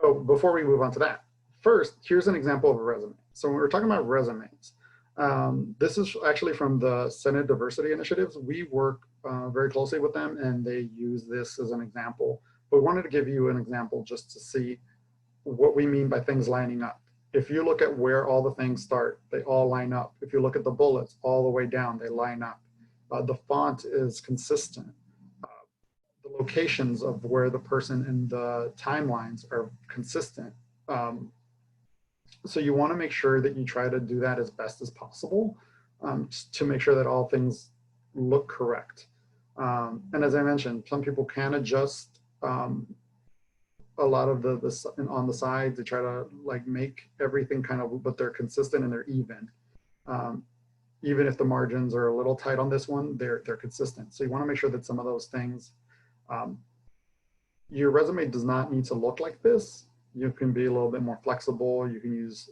So before we move on to that, first, here's an example of a resume. So when we're talking about resumes, this is actually from the Senate Diversity Initiatives. We work very closely with them, and they use this as an example. But we wanted to give you an example just to see what we mean by things lining up. If you look at where all the things start, they all line up. If you look at the bullets all the way down, they line up. The font is consistent. The locations of where the person in the timelines are consistent. So you want to make sure that you try to do that as best as possible, to make sure that all things look correct. And as I mentioned, some people can adjust a lot of the on the sides to try to like make everything kind of, but they're consistent and they're even. Even if the margins are a little tight on this one, they're consistent. So you want to make sure that some of those things, your resume does not need to look like this. You can be a little bit more flexible. You can use,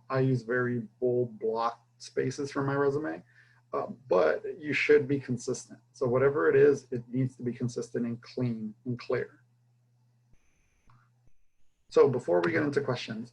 I use very bold block spaces for my resume, but you should be consistent. So whatever it is, it needs to be consistent and clean and clear. So before we get into questions,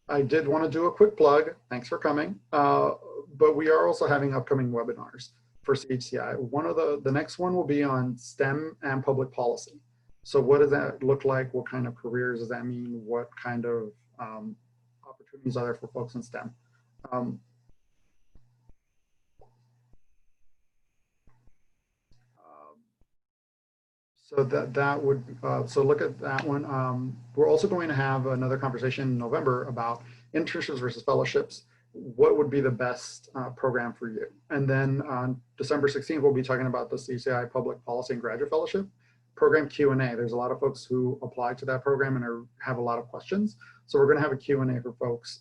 I did want to do a quick plug. Thanks for coming. But we are also having upcoming webinars for CHCI. One of the next one will be on STEM and public policy. So what does that look like? What kind of careers does that mean? What kind of opportunities are there for folks in STEM? So that would, so look at that one. We're also going to have another conversation in November about internships versus fellowships. What would be the best program for you? And then on December 16th, we'll be talking about the CHCI Public Policy and Graduate Fellowship program Q&A. There's a lot of folks who apply to that program and have a lot of questions. So we're gonna have a Q&A for folks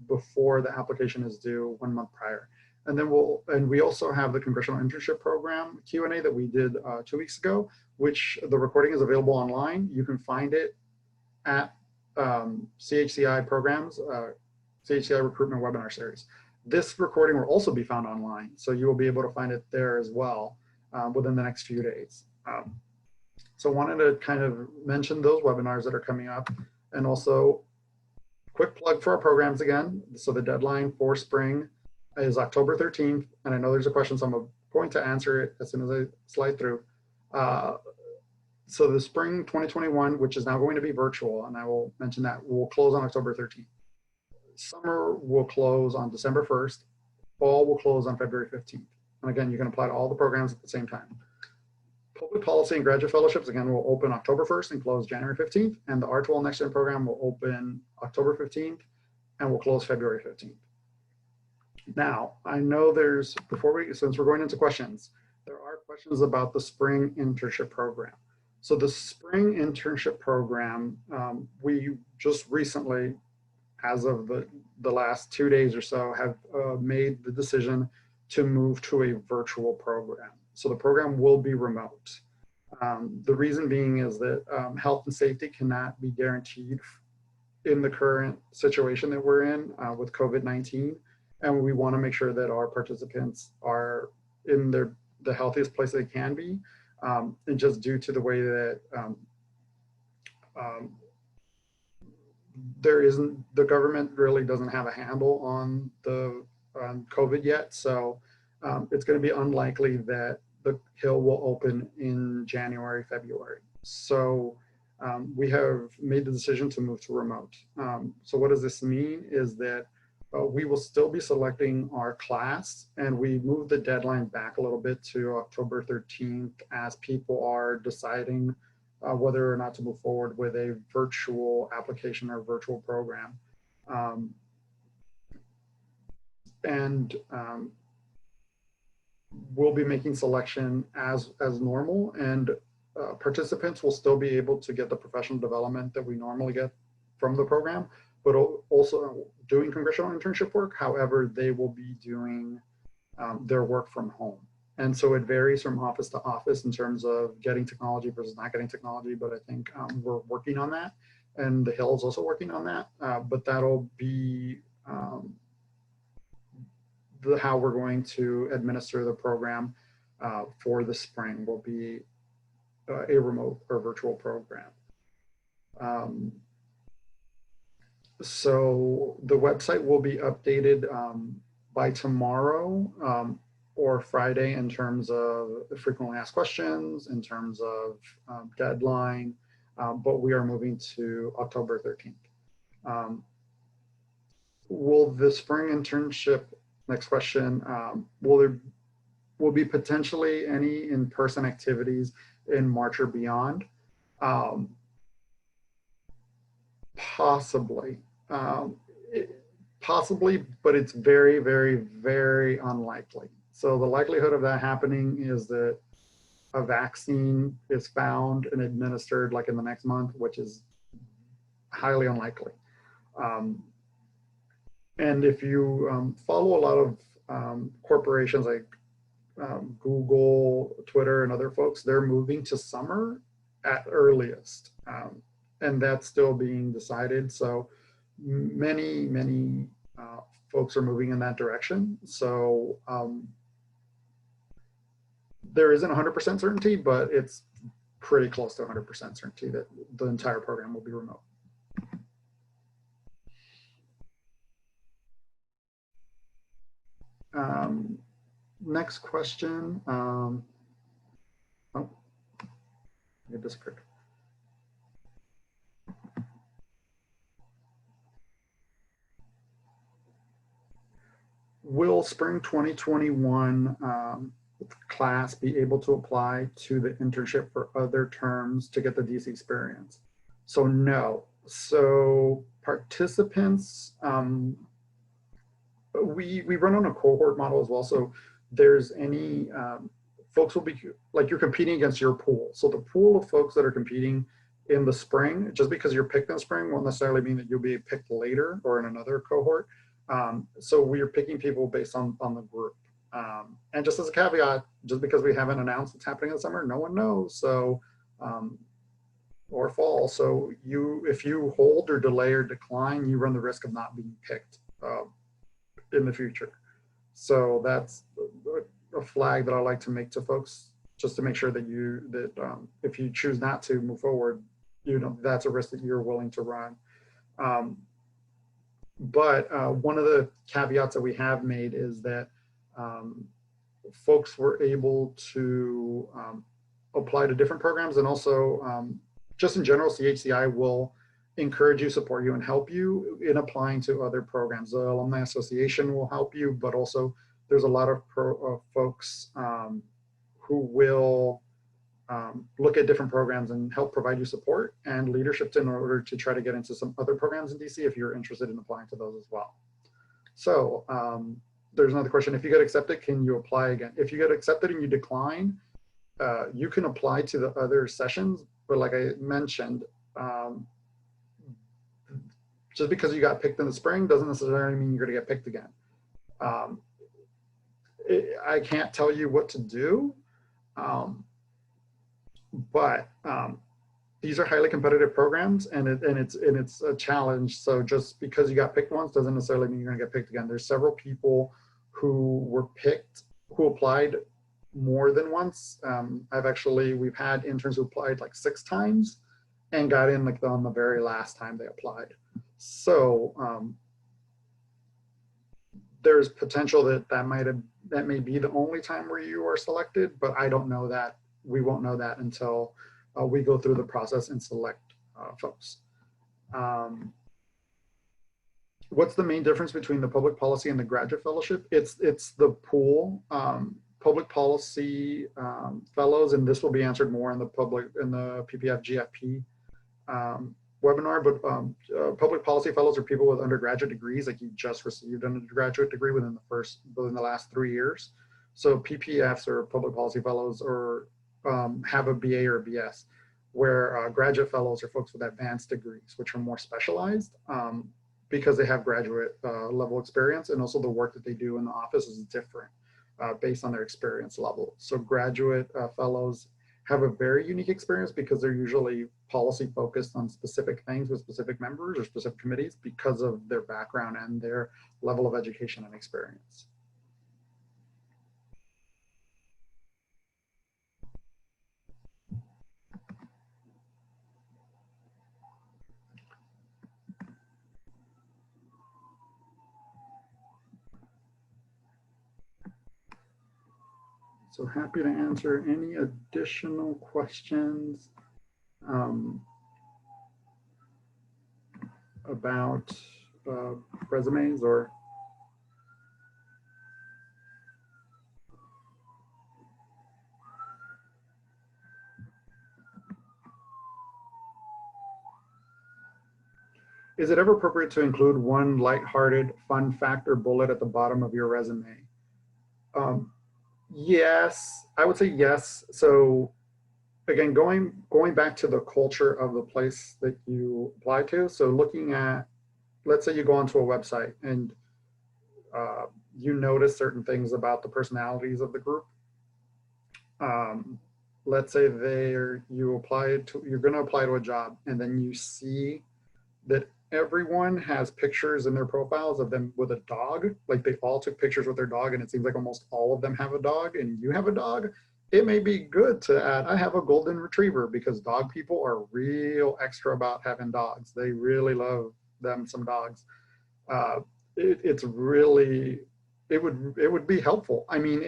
before the application is due 1 month prior. And then we also have the Congressional Internship Program Q&A that we did 2 weeks ago, which the recording is available online. You can find it at CHCI programs, CHCI Recruitment Webinar Series. This recording will also be found online, so you will be able to find it there as well within the next few days. So I wanted to kind of mention those webinars that are coming up, and also quick plug for our programs again. So the deadline for spring is October 13th, and I know there's a question, so I'm going to answer it as soon as I slide through. So the spring 2021, which is now going to be virtual, and I will mention that, will close on October 13th. Summer will close on December 1st. Fall will close on February 15th. And again, you can apply to all the programs at the same time. Public Policy and Graduate Fellowships, again, will open October 1st and close January 15th. And the R12 Next Gen program will open October 15th and will close February 15th. Now, I know since we're going into questions, there are questions about the spring internship program. So the spring internship program, we just recently, as of the last 2 days or so, have made the decision to move to a virtual program. So the program will be remote. The reason being is that health and safety cannot be guaranteed in the current situation that we're in with COVID-19. And we want to make sure that our participants are in the healthiest place they can be. And just due to the way that the government really doesn't have a handle on the COVID yet. So it's going to be unlikely that the Hill will open in January, February. So we have made the decision to move to remote. So what does this mean is that we will still be selecting our class, and we moved the deadline back a little bit to October 13th as people are deciding whether or not to move forward with a virtual application or virtual program. We'll be making selection as normal, and participants will still be able to get the professional development that we normally get from the program, but also doing congressional internship work. However, they will be doing their work from home. And so it varies from office to office in terms of getting technology versus not getting technology, but I think we're working on that. And the Hill is also working on that, but that'll be how we're going to administer the program for the spring. Will be a remote or virtual program. So the website will be updated by tomorrow or Friday in terms of frequently asked questions, in terms of deadline, but we are moving to October 13th. Will the spring internship, next question, will be potentially any in-person activities in March or beyond? Possibly. Possibly, but it's very, very, very unlikely. So the likelihood of that happening is that a vaccine is found and administered like in the next month, which is highly unlikely. And if you follow a lot of corporations like Google, Twitter, and other folks, they're moving to summer at earliest. And that's still being decided. So many folks are moving in that direction. So there isn't 100% certainty, but it's pretty close to 100% certainty that the entire program will be remote. Next question. Oh, it disappeared. Will spring 2021 class be able to apply to the internship for other terms to get the DC experience? So no. So participants, we run on a cohort model as well. So there's any folks will be like you're competing against your pool. So the pool of folks that are competing in the spring, just because you're picked in the spring won't necessarily mean that you'll be picked later or in another cohort. So we are picking people based on the group. And just as a caveat, just because we haven't announced what's happening in the summer, no one knows. So, or fall. So if you hold or delay or decline, you run the risk of not being picked in the future. So that's a flag that I like to make to folks, just to make sure that if you choose not to move forward, that's a risk that you're willing to run. But one of the caveats that we have made is that folks were able to apply to different programs, and also just in general, CHCI will encourage you, support you, and help you in applying to other programs. The Alumni Association will help you, but also there's a lot of folks who will look at different programs and help provide you support and leadership in order to try to get into some other programs in DC if you're interested in applying to those as well. So there's another question. If you get accepted, can you apply again? If you get accepted and you decline, you can apply to the other sessions, but like I mentioned, just because you got picked in the spring doesn't necessarily mean you're going to get picked again. I can't tell you what to do, but these are highly competitive programs, and it's a challenge. So just because you got picked once doesn't necessarily mean you're going to get picked again. There's several people who were picked who applied more than once. We've had interns who applied like 6 times and got in like on the very last time they applied. So there's potential that may be the only time where you are selected, but I don't know that. We won't know that until we go through the process and select folks. What's the main difference between the public policy and the graduate fellowship? It's the pool. Public policy fellows, and this will be answered more in the PPF GFP webinar, but public policy fellows are people with undergraduate degrees, like you just received an undergraduate degree within the last 3 years. So PPFs, or public policy fellows, or have a BA or a BS, where graduate fellows are folks with advanced degrees, which are more specialized because they have graduate level experience, and also the work that they do in the office is different based on their experience level. So graduate fellows have a very unique experience because they're usually policy focused on specific things with specific members or specific committees because of their background and their level of education and experience. So happy to answer any additional questions about resumes or. Is it ever appropriate to include one lighthearted fun fact or bullet at the bottom of your resume? Yes, I would say yes. So again, going back to the culture of the place that you apply to. So looking at, let's say you go onto a website and you notice certain things about the personalities of the group. Let's say you're going to apply to a job, and then you see that everyone has pictures in their profiles of them with a dog. Like they all took pictures with their dog, and it seems like almost all of them have a dog, and you have a dog. It may be good to add, I have a golden retriever, because dog people are real extra about having dogs. They really love them some dogs. It's really, it would be helpful. I mean,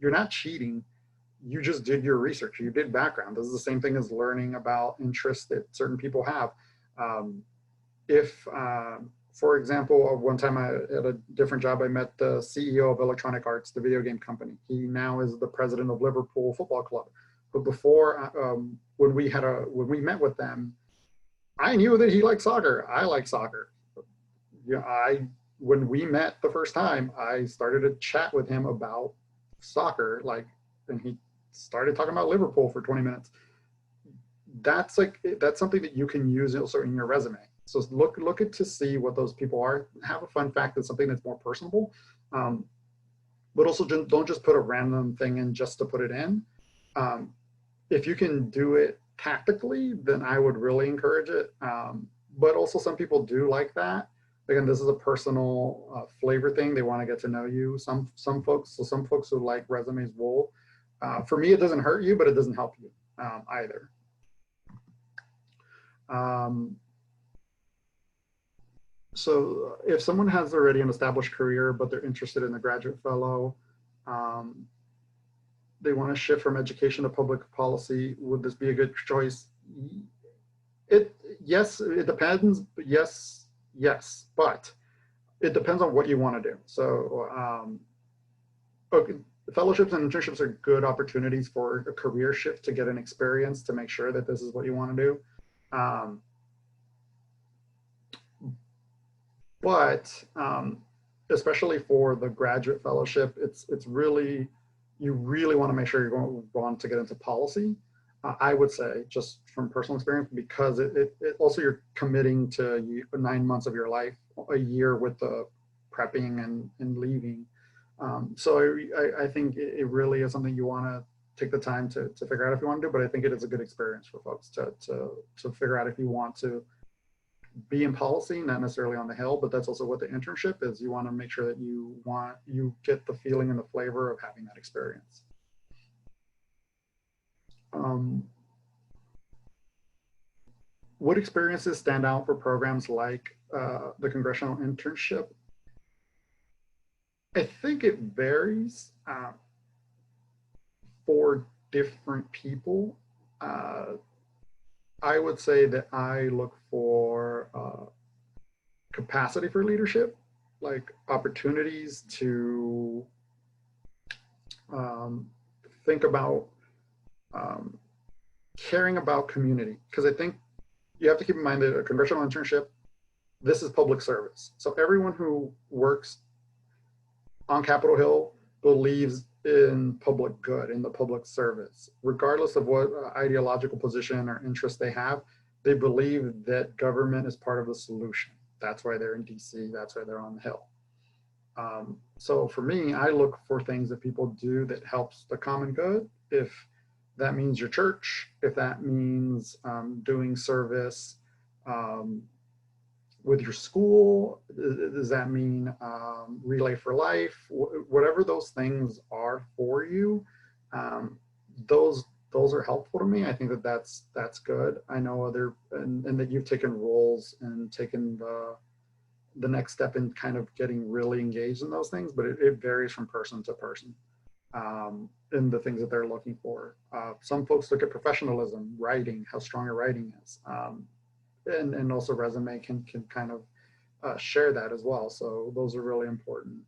you're not cheating. You just did your research. You did background. This is the same thing as learning about interests that certain people have. For example, one time at a different job, I met the CEO of Electronic Arts, the video game company. He now is the president of Liverpool Football Club. But before, when we met with them, I knew that he liked soccer. I like soccer. When we met the first time, I started a chat with him about soccer, and he started talking about Liverpool for 20 minutes. That's something that you can use also in your resume. So look to see what those people are. Have a fun fact that's something that's more personable, but also don't just put a random thing in just to put it in. If you can do it tactically, then I would really encourage it. But also some people do like that. Again, this is a personal flavor thing. They want to get to know you. Some folks who like resumes will. For me, it doesn't hurt you, but it doesn't help you either. So if someone has already an established career, but they're interested in the graduate fellow, they want to shift from education to public policy, would this be a good choice? Yes, it depends, but yes, but it depends on what you want to do. So okay, fellowships and internships are good opportunities for a career shift to get an experience to make sure that this is what you want to do. But especially for the graduate fellowship, it's really, you really want to make sure you're going on to get into policy. I would say, just from personal experience, because it also, you're committing to 9 months of your life, a year with the prepping and leaving. So I think it really is something you want to take the time to figure out if you want to do, but I think it is a good experience for folks to figure out if you want to be in policy, not necessarily on the Hill, but that's also what the internship is. You want to make sure that you get the feeling and the flavor of having that experience. What experiences stand out for programs like the Congressional Internship? I think it varies for different people. I would say that I look for capacity for leadership, like opportunities to think about caring about community. Because I think you have to keep in mind that a congressional internship, this is public service. So everyone who works on Capitol Hill believes in public good, in the public service. Regardless of what ideological position or interest they have, they believe that government is part of the solution. That's why they're in DC, that's why they're on the Hill. So for me, I look for things that people do that helps the common good. If that means your church, if that means doing service with your school, does that mean Relay for Life? Whatever those things are for you, those are helpful to me. I think that's good. I know and that you've taken roles and taken the next step in kind of getting really engaged in those things, but it varies from person to person. in the things that they're looking for. Some folks look at professionalism, writing, how strong your writing is, and also resume can kind of share that as well. So those are really important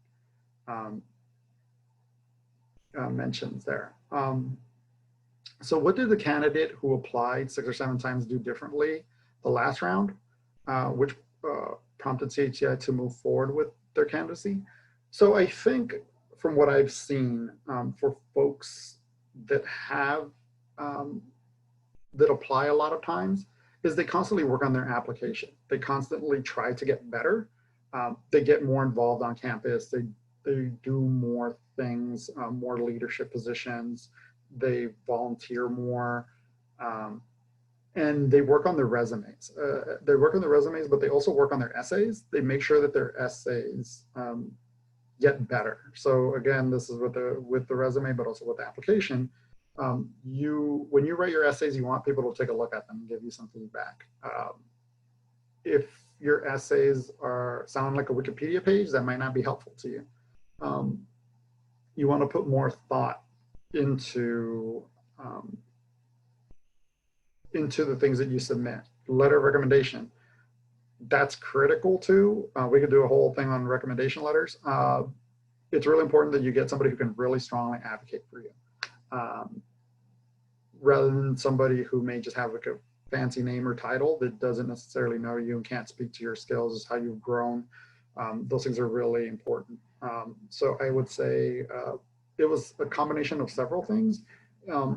mentions there. So what did the candidate who applied 6 or 7 times do differently the last round, which prompted CHCI to move forward with their candidacy? So I think from what I've seen for folks that have, that apply a lot of times, is they constantly work on their application. They constantly try to get better. They get more involved on campus. They do more things, more leadership positions. They volunteer more, and they work on their resumes. They work on their resumes, but they also work on their essays. They make sure that their essays get better. So again, this is with the resume, but also with the application. When you write your essays, you want people to take a look at them and give you some feedback. If your essays sound like a Wikipedia page, that might not be helpful to you. You want to put more thought into the things that you submit. Letter of recommendation, that's critical too. We could do a whole thing on recommendation letters. It's really important that you get somebody who can really strongly advocate for you, rather than somebody who may just have like a fancy name or title that doesn't necessarily know you and can't speak to your skills, how you've grown. Those things are really important. So I would say it was a combination of several things,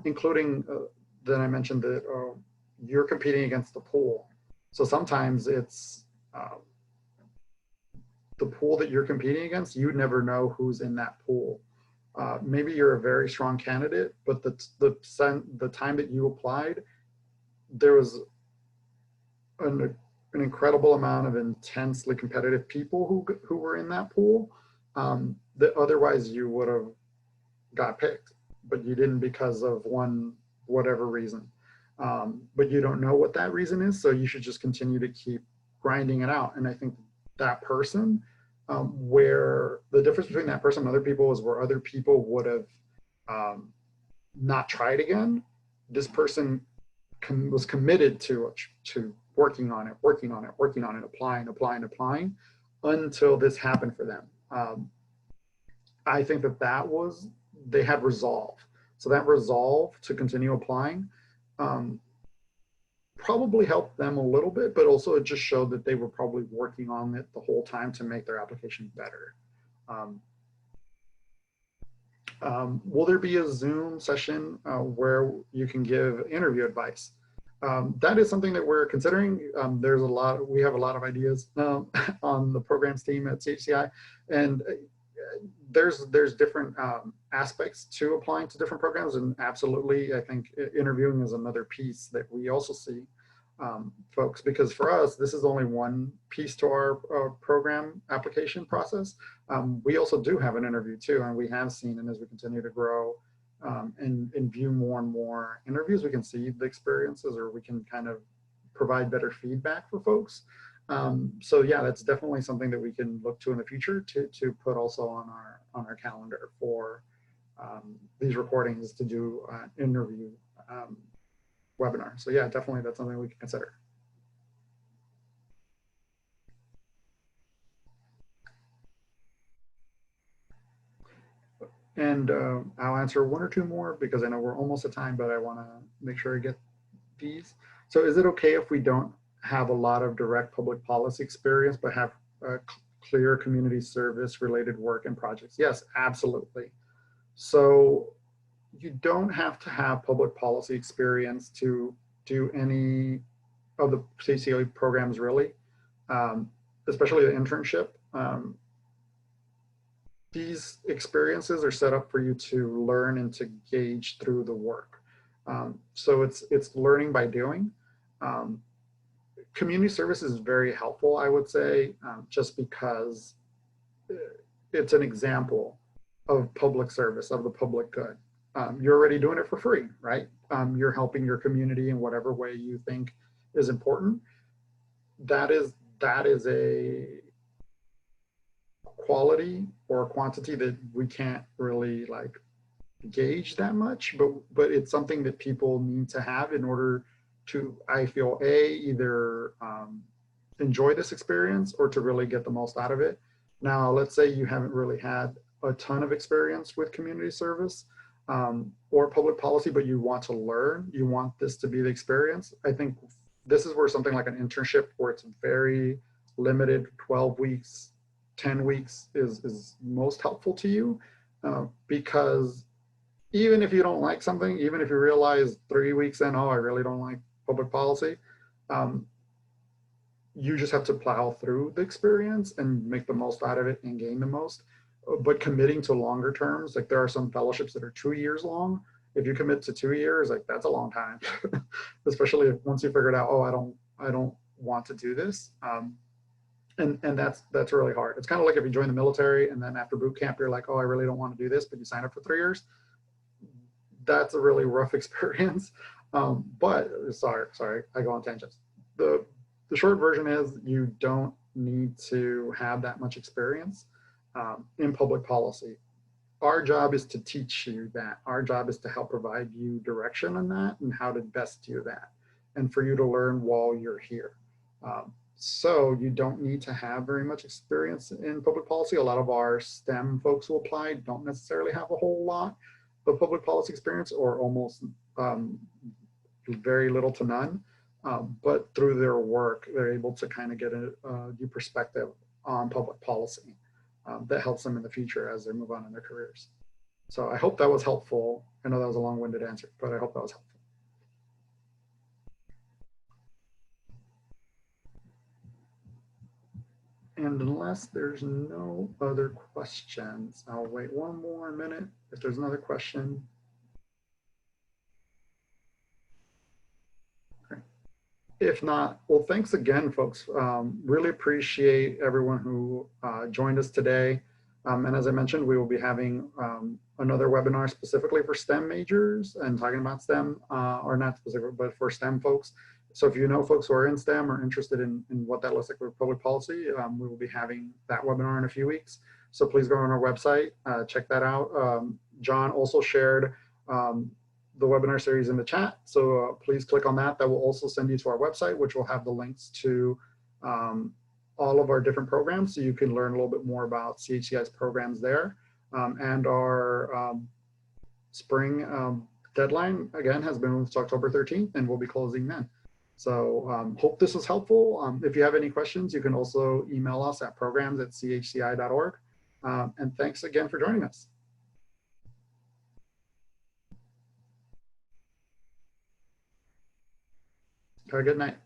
including that I mentioned that you're competing against the pool. So sometimes it's the pool that you're competing against, you never know who's in that pool. Maybe you're a very strong candidate, but the time that you applied, there was an incredible amount of intensely competitive people who were in that pool that otherwise you would have got picked, but you didn't because of whatever reason. But you don't know what that reason is, so you should just continue to keep grinding it out. And I think that person, where the difference between that person and other people is where other people would have not tried again, this person was committed to working on it, applying until this happened for them. I think that they had resolve. So that resolve to continue applying probably helped them a little bit, but also it just showed that they were probably working on it the whole time to make their application better. Will there be a Zoom session where you can give interview advice? That is something that we're considering. We have a lot of ideas on the programs team at CHCI, and there's different aspects to applying to different programs, and absolutely, I think interviewing is another piece that we also see, folks, because for us, this is only one piece to our program application process. We also do have an interview too, and we have seen, and as we continue to grow and view more and more interviews, we can see the experiences, or we can kind of provide better feedback for folks. So yeah, that's definitely something that we can look to in the future to put also on our calendar for these recordings, to do an interview webinar. So yeah, definitely that's something we can consider. And I'll answer one or two more because I know we're almost at time, but I want to make sure I get these. So is it okay if we don't have a lot of direct public policy experience, but have clear community service related work and projects? Yes, absolutely. So you don't have to have public policy experience to do any of the CHCI programs, really, especially the internship. These experiences are set up for you to learn and to gauge through the work. So it's learning by doing. Community service is very helpful, I would say, just because it's an example of public service, of the public good. You're already doing it for free, right? You're helping your community in whatever way you think is important. That is a quality or a quantity that we can't really gauge that much, but it's something that people need to have in order to, I feel, either enjoy this experience or to really get the most out of it. Now, let's say you haven't really had a ton of experience with community service or public policy, but you want to learn, you want this to be the experience. I think this is where something like an internship, where it's very limited, 12 weeks, 10 weeks is most helpful to you, because even if you don't like something, even if you realize 3 weeks in, oh, I really don't like public policy, you just have to plow through the experience and make the most out of it and gain the most. But committing to longer terms, like there are some fellowships that are 2 years long. If you commit to 2 years, like that's a long time, especially if once you figured out, oh, I don't want to do this. And that's really hard. It's kind of like if you join the military and then after boot camp, you're like, oh, I really don't want to do this, but you sign up for 3 years. That's a really rough experience. But sorry, I go on tangents. The short version is you don't need to have that much experience in public policy. Our job is to teach you that. Our job is to help provide you direction on that and how to best do that, and for you to learn while you're here. So you don't need to have very much experience in public policy. A lot of our STEM folks who apply don't necessarily have a whole lot of public policy experience, or almost very little to none. But through their work, they're able to kind of get a new perspective on public policy that helps them in the future as they move on in their careers. So I hope that was helpful. I know that was a long-winded answer, but I hope that was helpful. And unless there's no other questions, I'll wait one more minute. If there's another question. Okay. If not, well, thanks again, folks. Really appreciate everyone who joined us today. And as I mentioned, we will be having another webinar specifically for STEM majors and talking about STEM, or not specific, but for STEM folks. So if you know folks who are in STEM or interested in what that looks like for public policy, we will be having that webinar in a few weeks. So please go on our website, check that out. John also shared the webinar series in the chat. So please click on that. That will also send you to our website, which will have the links to all of our different programs. So you can learn a little bit more about CHCI's programs there. And our spring deadline, again, has been moved to October 13th, and we'll be closing then. So hope this was helpful. If you have any questions, you can also email us at programs@chci.org. And thanks again for joining us. Have a good night.